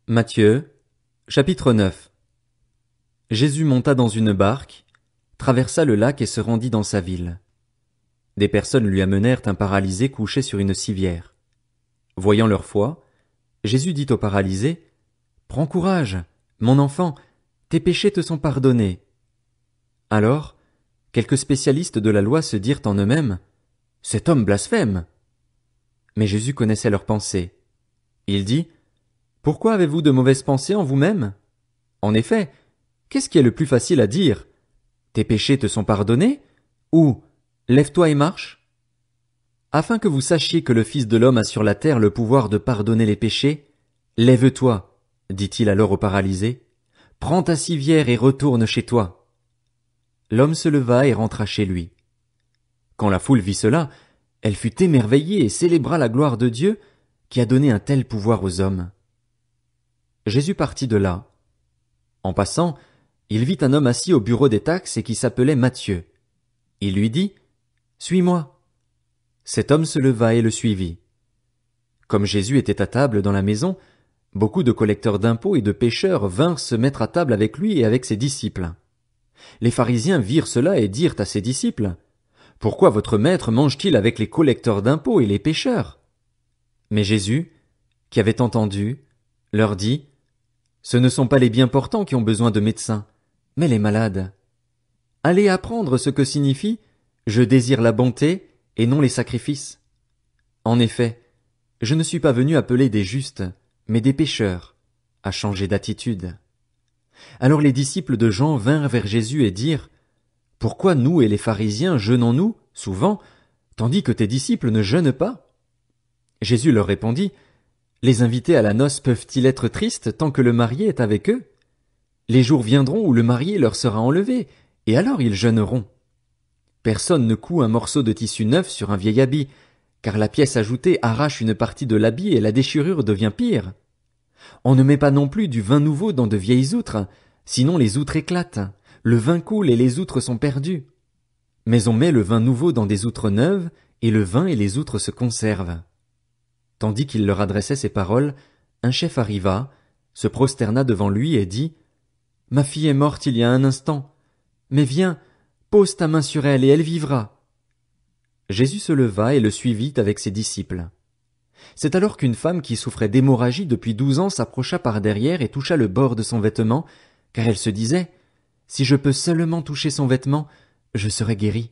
Matthieu, chapitre 9. Jésus monta dans une barque, traversa le lac et se rendit dans sa ville. Des personnes lui amenèrent un paralysé couché sur une civière. Voyant leur foi, Jésus dit au paralysé, « Prends courage, mon enfant, tes péchés te sont pardonnés. » Alors, quelques spécialistes de la loi se dirent en eux-mêmes, « Cet homme blasphème. » Mais Jésus connaissait leurs pensées. Il dit, « Pourquoi avez-vous de mauvaises pensées en vous-même? En effet, qu'est-ce qui est le plus facile à dire? Tes péchés te sont pardonnés? Ou lève-toi et marche? Afin que vous sachiez que le Fils de l'homme a sur la terre le pouvoir de pardonner les péchés, lève-toi, dit-il alors au paralysé, prends ta civière et retourne chez toi. L'homme se leva et rentra chez lui. Quand la foule vit cela, elle fut émerveillée et célébra la gloire de Dieu qui a donné un tel pouvoir aux hommes. Jésus partit de là. En passant, il vit un homme assis au bureau des taxes et qui s'appelait Matthieu. Il lui dit, « Suis-moi. » Cet homme se leva et le suivit. Comme Jésus était à table dans la maison, beaucoup de collecteurs d'impôts et de pécheurs vinrent se mettre à table avec lui et avec ses disciples. Les pharisiens virent cela et dirent à ses disciples, « Pourquoi votre maître mange-t-il avec les collecteurs d'impôts et les pécheurs? » Mais Jésus, qui avait entendu, leur dit, « Ce ne sont pas les bien portants qui ont besoin de médecins, mais les malades. Allez apprendre ce que signifie « Je désire la bonté » et non les sacrifices. En effet, je ne suis pas venu appeler des justes, mais des pécheurs, à changer d'attitude. » Alors les disciples de Jean vinrent vers Jésus et dirent, « Pourquoi nous et les pharisiens jeûnons-nous, souvent, tandis que tes disciples ne jeûnent pas? » Jésus leur répondit, « Les invités à la noce peuvent-ils être tristes tant que le marié est avec eux? Les jours viendront où le marié leur sera enlevé, et alors ils jeûneront. Personne ne coud un morceau de tissu neuf sur un vieil habit, car la pièce ajoutée arrache une partie de l'habit et la déchirure devient pire. On ne met pas non plus du vin nouveau dans de vieilles outres, sinon les outres éclatent, le vin coule et les outres sont perdues. Mais on met le vin nouveau dans des outres neuves, et le vin et les outres se conservent. » Tandis qu'il leur adressait ces paroles, un chef arriva, se prosterna devant lui et dit, « Ma fille est morte il y a un instant, mais viens, pose ta main sur elle et elle vivra. » Jésus se leva et le suivit avec ses disciples. C'est alors qu'une femme qui souffrait d'hémorragie depuis 12 ans s'approcha par derrière et toucha le bord de son vêtement, car elle se disait, « Si je peux seulement toucher son vêtement, je serai guérie. »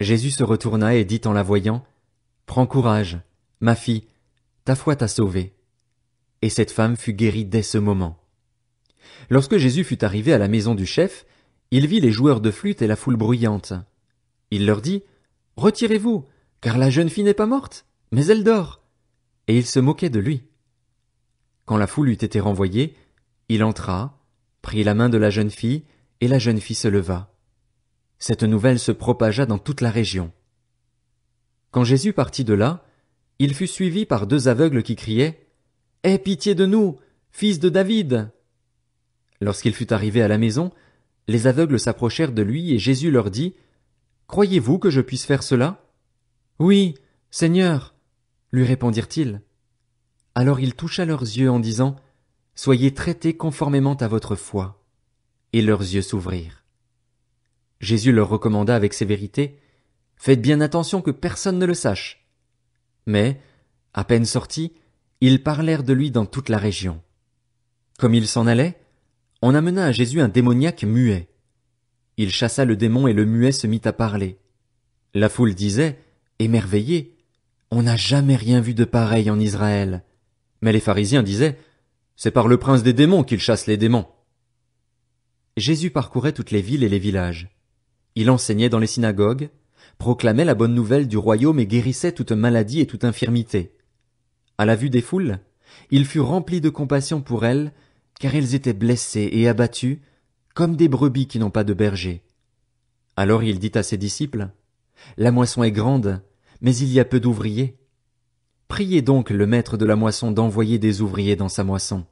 Jésus se retourna et dit en la voyant, « Prends courage, ma fille, ta foi t'a sauvée. » Et cette femme fut guérie dès ce moment. Lorsque Jésus fut arrivé à la maison du chef, il vit les joueurs de flûte et la foule bruyante. Il leur dit, « Retirez-vous, car la jeune fille n'est pas morte, mais elle dort. » Et il se moquait de lui. Quand la foule eut été renvoyée, il entra, prit la main de la jeune fille, et la jeune fille se leva. Cette nouvelle se propagea dans toute la région. Quand Jésus partit de là, il fut suivi par 2 aveugles qui criaient, « Aie pitié de nous, fils de David !» Lorsqu'il fut arrivé à la maison, les aveugles s'approchèrent de lui et Jésus leur dit, « Croyez-vous que je puisse faire cela? »« Oui, Seigneur, » lui répondirent-ils. Alors il toucha leurs yeux en disant, « Soyez traités conformément à votre foi. » Et leurs yeux s'ouvrirent. Jésus leur recommanda avec sévérité, « Faites bien attention que personne ne le sache. » Mais, à peine sortis, ils parlèrent de lui dans toute la région. Comme il s'en allait, on amena à Jésus un démoniaque muet. Il chassa le démon et le muet se mit à parler. La foule disait, émerveillée, « On n'a jamais rien vu de pareil en Israël. » Mais les pharisiens disaient, « C'est par le prince des démons qu'il chasse les démons. » Jésus parcourait toutes les villes et les villages. Il enseignait dans les synagogues, proclamait la bonne nouvelle du royaume et guérissait toute maladie et toute infirmité. À la vue des foules, il fut rempli de compassion pour elles, car elles étaient blessées et abattues, comme des brebis qui n'ont pas de berger. Alors il dit à ses disciples, « La moisson est grande, mais il y a peu d'ouvriers. Priez donc le maître de la moisson d'envoyer des ouvriers dans sa moisson. »